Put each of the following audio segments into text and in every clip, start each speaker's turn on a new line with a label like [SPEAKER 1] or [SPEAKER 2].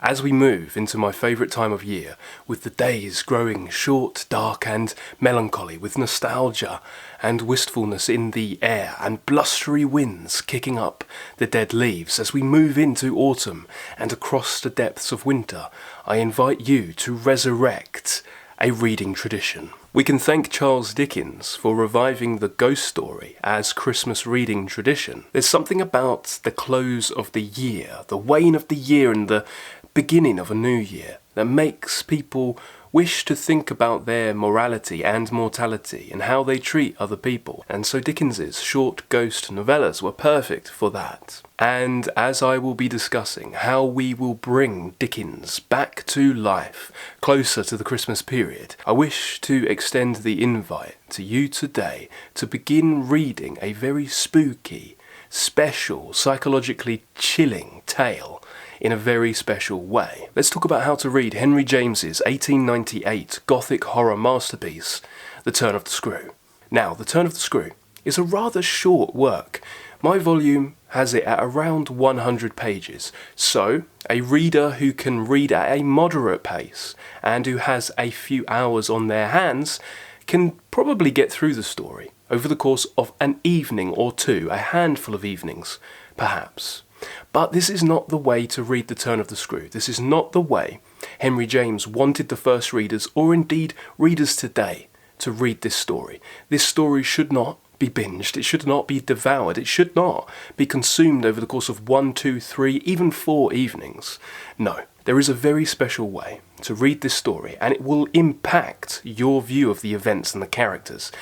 [SPEAKER 1] As we move into my favourite time of year, with the days growing short, dark and melancholy, with nostalgia and wistfulness in the air and blustery winds kicking up the dead leaves, as we move into autumn and across the depths of winter, I invite you to resurrect a reading tradition. We can thank Charles Dickens for reviving the ghost story as Christmas reading tradition. There's something about the close of the year, the wane of the year and the beginning of a new year that makes people wish to think about their morality and mortality and how they treat other people. And so Dickens's short ghost novellas were perfect for that. And as I will be discussing how we will bring Dickens back to life closer to the Christmas period, I wish to extend the invite to you today to begin reading a very spooky, special, psychologically chilling tale in a very special way. Let's talk about how to read Henry James's 1898 Gothic horror masterpiece, The Turn of the Screw. Now, The Turn of the Screw is a rather short work. My volume has it at around 100 pages, so a reader who can read at a moderate pace and who has a few hours on their hands can probably get through the story over the course of an evening or two, a handful of evenings, perhaps. But this is not the way to read The Turn of the Screw. This is not the way Henry James wanted the first readers, or indeed readers today, to read this story. This story should not be binged, it should not be devoured, it should not be consumed over the course of 1, 2, 3, even 4 evenings. No, there is a very special way to read this story, and it will impact your view of the events and the characters.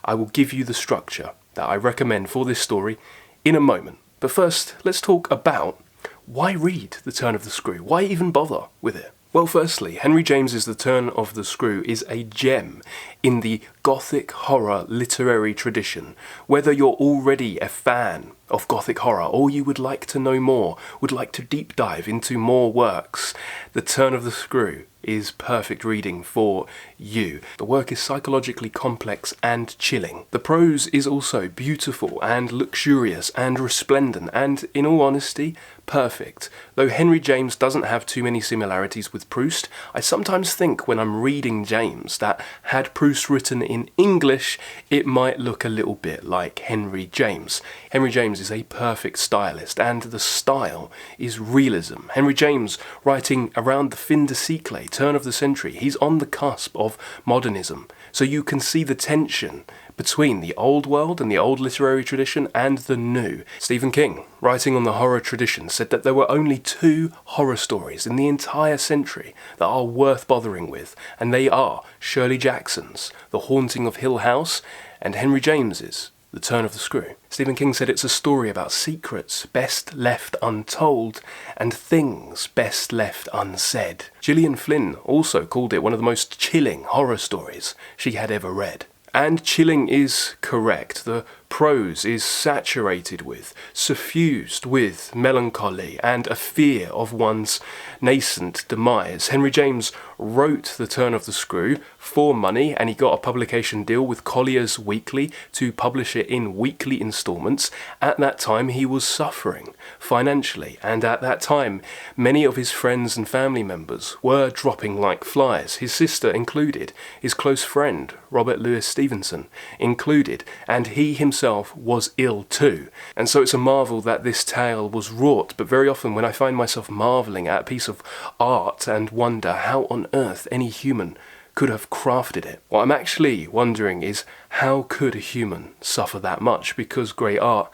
[SPEAKER 1] I will give you the structure that I recommend for this story in a moment. But first, let's talk about why read The Turn of the Screw? Why even bother with it? Well, firstly, Henry James's The Turn of the Screw is a gem in the Gothic horror literary tradition. Whether you're already a fan of Gothic horror or you would like to know more, would like to deep dive into more works, The Turn of the Screw is perfect reading for you. The work is psychologically complex and chilling. The prose is also beautiful and luxurious and resplendent and, in all honesty, perfect. Though Henry James doesn't have too many similarities with Proust, I sometimes think when I'm reading James that had Proust written in English, it might look a little bit like Henry James. Henry James is a perfect stylist, and the style is realism. Henry James, writing around the fin de siècle, turn of the century, he's on the cusp of modernism. So you can see the tension between the old world and the old literary tradition and the new. Stephen King, writing on the horror tradition, said that there were only 2 horror stories in the entire century that are worth bothering with, and they are Shirley Jackson's The Haunting of Hill House and Henry James's The Turn of the Screw. Stephen King said it's a story about secrets best left untold and things best left unsaid. Gillian Flynn also called it one of the most chilling horror stories she had ever read. And chilling is correct. The prose is saturated with, suffused with melancholy and a fear of one's nascent demise. Henry James wrote The Turn of the Screw for money, and he got a publication deal with Collier's Weekly to publish it in weekly instalments. At that time, he was suffering financially, and at that time, many of his friends and family members were dropping like flies, his sister included, his close friend, Robert Louis Stevenson, included, and he himself was ill too. And so it's a marvel that this tale was wrought, but very often when I find myself marvelling at a piece of art and wonder how on earth any human could have crafted it, what I'm actually wondering is how could a human suffer that much, because great art,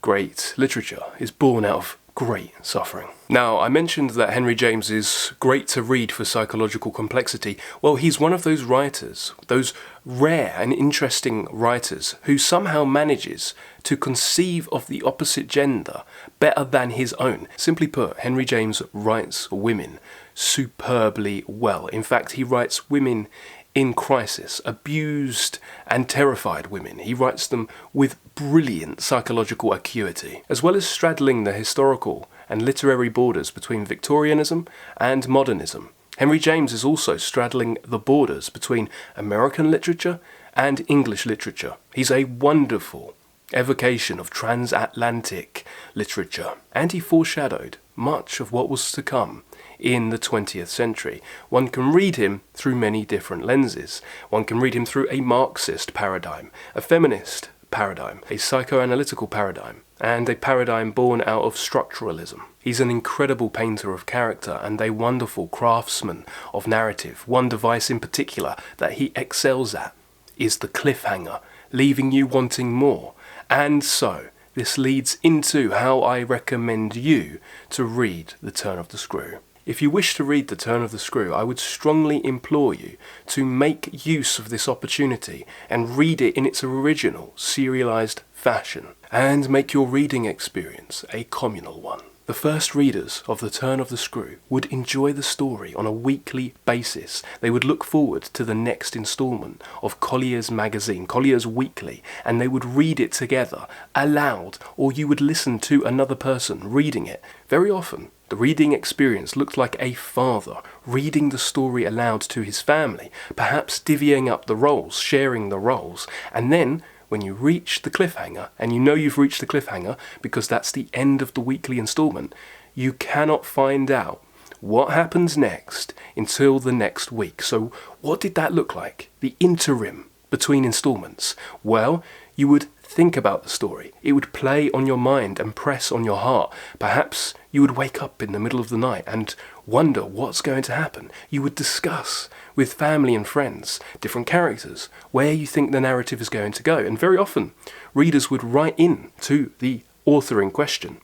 [SPEAKER 1] great literature is born out of great suffering. Now, I mentioned that Henry James is great to read for psychological complexity. Well, he's one of those writers, those rare and interesting writers, who somehow manages to conceive of the opposite gender better than his own. Simply put, Henry James writes women superbly well. In fact, he writes women in crisis, abused and terrified women. He writes them with brilliant psychological acuity, as well as straddling the historical and literary borders between Victorianism and modernism. Henry James is also straddling the borders between American literature and English literature. He's a wonderful evocation of transatlantic literature, and he foreshadowed much of what was to come in the 20th century. One can read him through many different lenses. One can read him through a Marxist paradigm, a feminist paradigm, a psychoanalytical paradigm, and a paradigm born out of structuralism. He's an incredible painter of character and a wonderful craftsman of narrative. One device in particular that he excels at is the cliffhanger, leaving you wanting more. And so, this leads into how I recommend you to read The Turn of the Screw. If you wish to read The Turn of the Screw, I would strongly implore you to make use of this opportunity and read it in its original, serialised fashion, and make your reading experience a communal one. The first readers of The Turn of the Screw would enjoy the story on a weekly basis. They would look forward to the next instalment of Collier's magazine, Collier's Weekly, and they would read it together, aloud, or you would listen to another person reading it. Very often, the reading experience looked like a father reading the story aloud to his family, perhaps divvying up the roles, sharing the roles, and then when you reach the cliffhanger, and you know you've reached the cliffhanger because that's the end of the weekly instalment, you cannot find out what happens next until the next week. So what did that look like? The interim between instalments? Well, you would think about the story. It would play on your mind and press on your heart. Perhaps you would wake up in the middle of the night and wonder what's going to happen. You would discuss with family and friends, different characters, where you think the narrative is going to go. And very often, readers would write in to the author in question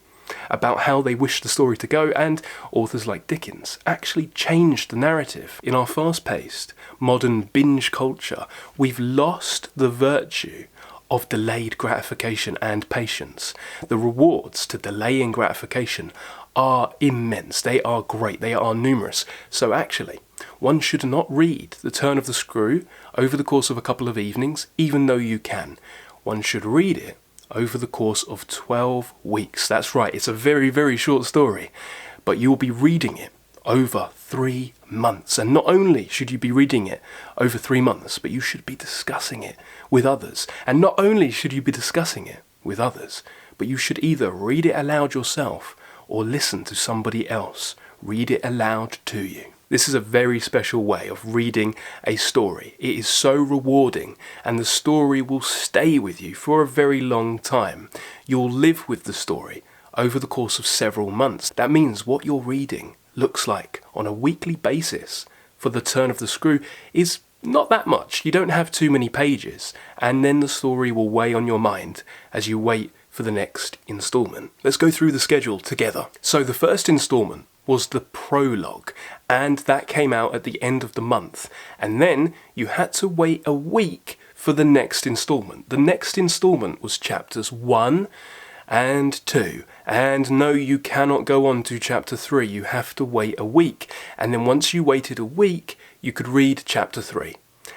[SPEAKER 1] about how they wish the story to go, and authors like Dickens actually changed the narrative. In our fast-paced, modern binge culture, we've lost the virtue of delayed gratification and patience. The rewards to delaying gratification are immense. They are great. They are numerous. So actually, one should not read The Turn of the Screw over the course of a couple of evenings, even though you can. One should read it over the course of 12 weeks. That's right, it's a very, very short story, but you'll be reading it over 3 months. And not only should you be reading it over 3 months, but you should be discussing it with others. And not only should you be discussing it with others, but you should either read it aloud yourself or listen to somebody else read it aloud to you. This is a very special way of reading a story. It is so rewarding, and the story will stay with you for a very long time. You'll live with the story over the course of several months. That means what you're reading looks like on a weekly basis for The Turn of the Screw is not that much. You don't have too many pages, and then the story will weigh on your mind as you wait for the next instalment. Let's go through the schedule together. So the first instalment was the prologue, and that came out at the end of the month. And then you had to wait a week for the next instalment. The next instalment was chapters 1 and 2. And no, you cannot go on to chapter 3. You have to wait a week. And then once you waited a week, you could read chapter 3.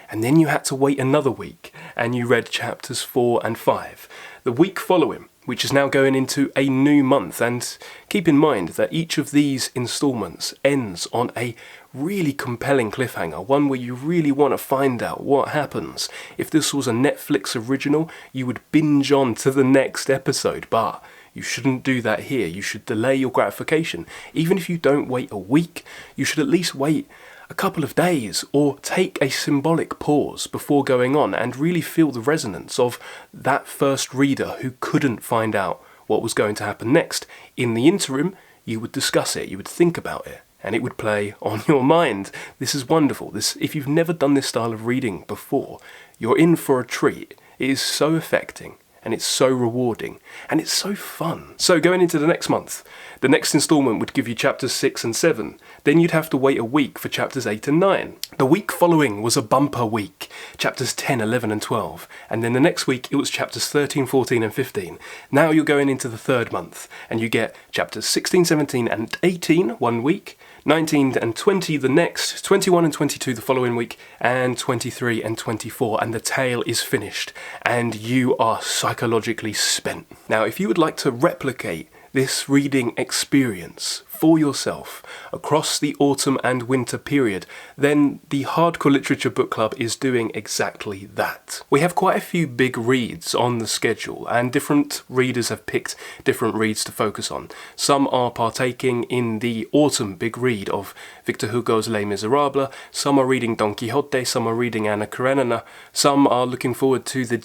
[SPEAKER 1] And then you had to wait another week, and you read chapters 4 and 5. The week following, which is now going into a new month, and keep in mind that each of these instalments ends on a really compelling cliffhanger, one where you really want to find out what happens. If this was a Netflix original, you would binge on to the next episode, but you shouldn't do that here. You should delay your gratification. Even if you don't wait a week, you should at least wait a couple of days, or take a symbolic pause before going on and really feel the resonance of that first reader who couldn't find out what was going to happen next. In the interim, you would discuss it, you would think about it, and it would play on your mind. This is wonderful. If you've never done this style of reading before, you're in for a treat. It is so affecting, and it's so rewarding, and it's so fun. So going into the next month, the next instalment would give you chapters 6 and 7. Then you'd have to wait a week for chapters 8 and 9. The week following was a bumper week, chapters 10, 11 and 12. And then the next week it was chapters 13, 14 and 15. Now you're going into the third month, and you get chapters 16, 17 and 18 one week, 19 and 20 the next, 21 and 22 the following week, and 23 and 24, and the tale is finished, and you are psychologically spent. Now, if you would like to replicate this reading experience for yourself across the autumn and winter period, then the Hardcore Literature Book Club is doing exactly that. We have quite a few big reads on the schedule, and different readers have picked different reads to focus on. Some are partaking in the autumn big read of Victor Hugo's Les Miserables, some are reading Don Quixote, some are reading Anna Karenina, some are looking forward to the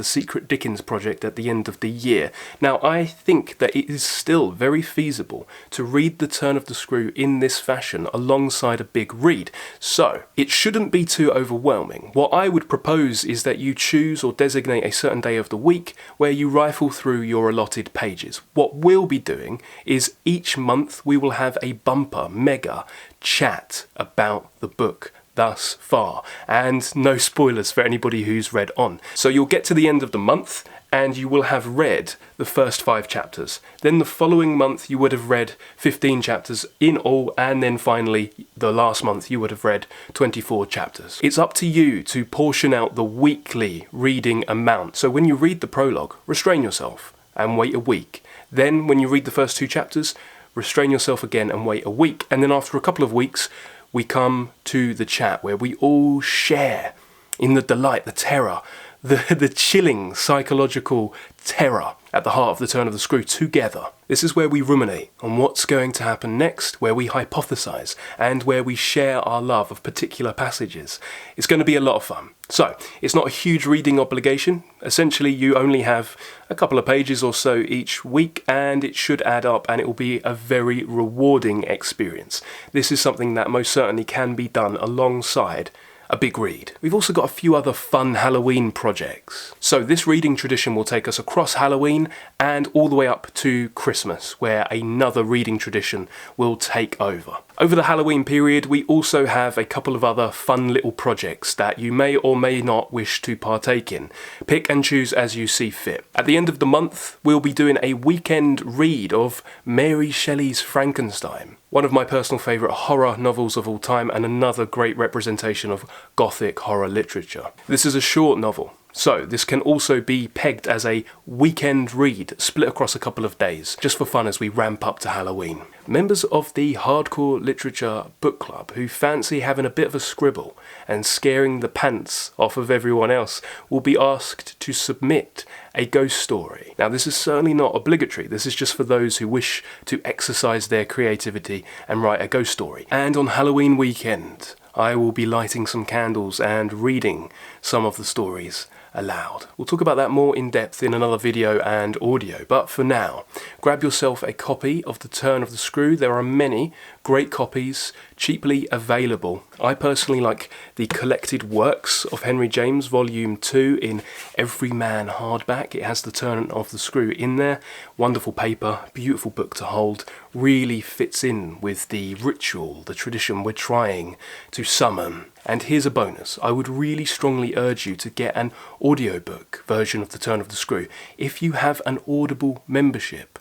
[SPEAKER 1] Secret Dickens project at the end of the year. Now, I think that it is still very feasible to read The Turn of the Screw in this fashion alongside a big read, so it shouldn't be too overwhelming. What I would propose is that you choose or designate a certain day of the week where you rifle through your allotted pages. What we'll be doing is each month we will have a bumper mega chat about the book thus far, and no spoilers for anybody who's read on. So you'll get to the end of the month and you will have read the first 5 chapters. Then the following month you would have read 15 chapters in all, and then finally the last month you would have read 24 chapters. It's up to you to portion out the weekly reading amount. So when you read the prologue, restrain yourself and wait a week. Then when you read the first 2 chapters, restrain yourself again and wait a week. And then after a couple of weeks, we come to the chat where we all share in the delight, the terror, the chilling psychological terror at the heart of The Turn of the Screw together. This is where we ruminate on what's going to happen next, where we hypothesize, and where we share our love of particular passages. It's going to be a lot of fun. So, it's not a huge reading obligation. Essentially, you only have a couple of pages or so each week, and it should add up, and it will be a very rewarding experience. This is something that most certainly can be done alongside a big read. We've also got a few other fun Halloween projects. So this reading tradition will take us across Halloween and all the way up to Christmas, where another reading tradition will take over. Over the Halloween period, we also have a couple of other fun little projects that you may or may not wish to partake in. Pick and choose as you see fit. At the end of the month, we'll be doing a weekend read of Mary Shelley's Frankenstein, one of my personal favourite horror novels of all time and another great representation of Gothic horror literature. This is a short novel, so this can also be pegged as a weekend read split across a couple of days, just for fun as we ramp up to Halloween. Members of the Hardcore Literature Book Club who fancy having a bit of a scribble and scaring the pants off of everyone else will be asked to submit a ghost story. Now, this is certainly not obligatory. This is just for those who wish to exercise their creativity and write a ghost story. And on Halloween weekend, I will be lighting some candles and reading some of the stories aloud. We'll talk about that more in depth in another video and audio, but for now, grab yourself a copy of The Turn of the Screw. There are many great copies cheaply available. I personally like the collected works of Henry James, Volume 2 in Everyman hardback. It has The Turn of the Screw in there. Wonderful paper, beautiful book to hold, really fits in with the ritual, the tradition we're trying to summon. And here's a bonus. I would really strongly urge you to get an audiobook version of The Turn of the Screw if you have an Audible membership.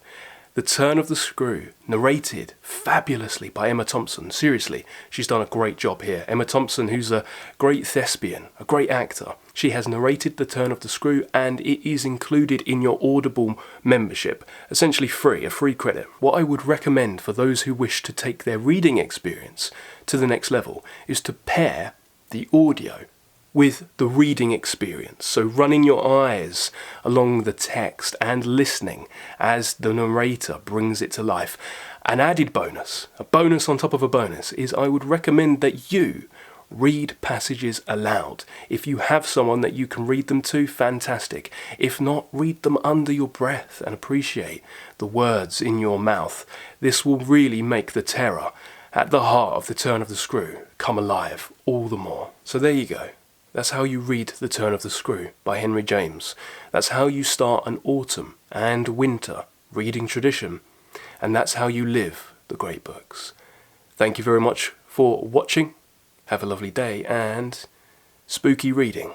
[SPEAKER 1] The Turn of the Screw, narrated fabulously by Emma Thompson. Seriously, she's done a great job here. Emma Thompson, who's a great thespian, a great actor. She has narrated The Turn of the Screw, and it is included in your Audible membership. Essentially free, a free credit. What I would recommend for those who wish to take their reading experience to the next level is to pair the audio with the reading experience. So running your eyes along the text and listening as the narrator brings it to life. An added bonus, a bonus on top of a bonus, is I would recommend that you read passages aloud. If you have someone that you can read them to, fantastic. If not, read them under your breath and appreciate the words in your mouth. This will really make the terror at the heart of The Turn of the Screw come alive all the more. So there you go. That's how you read The Turn of the Screw by Henry James. That's how you start an autumn and winter reading tradition. And that's how you live the great books. Thank you very much for watching. Have a lovely day and spooky reading.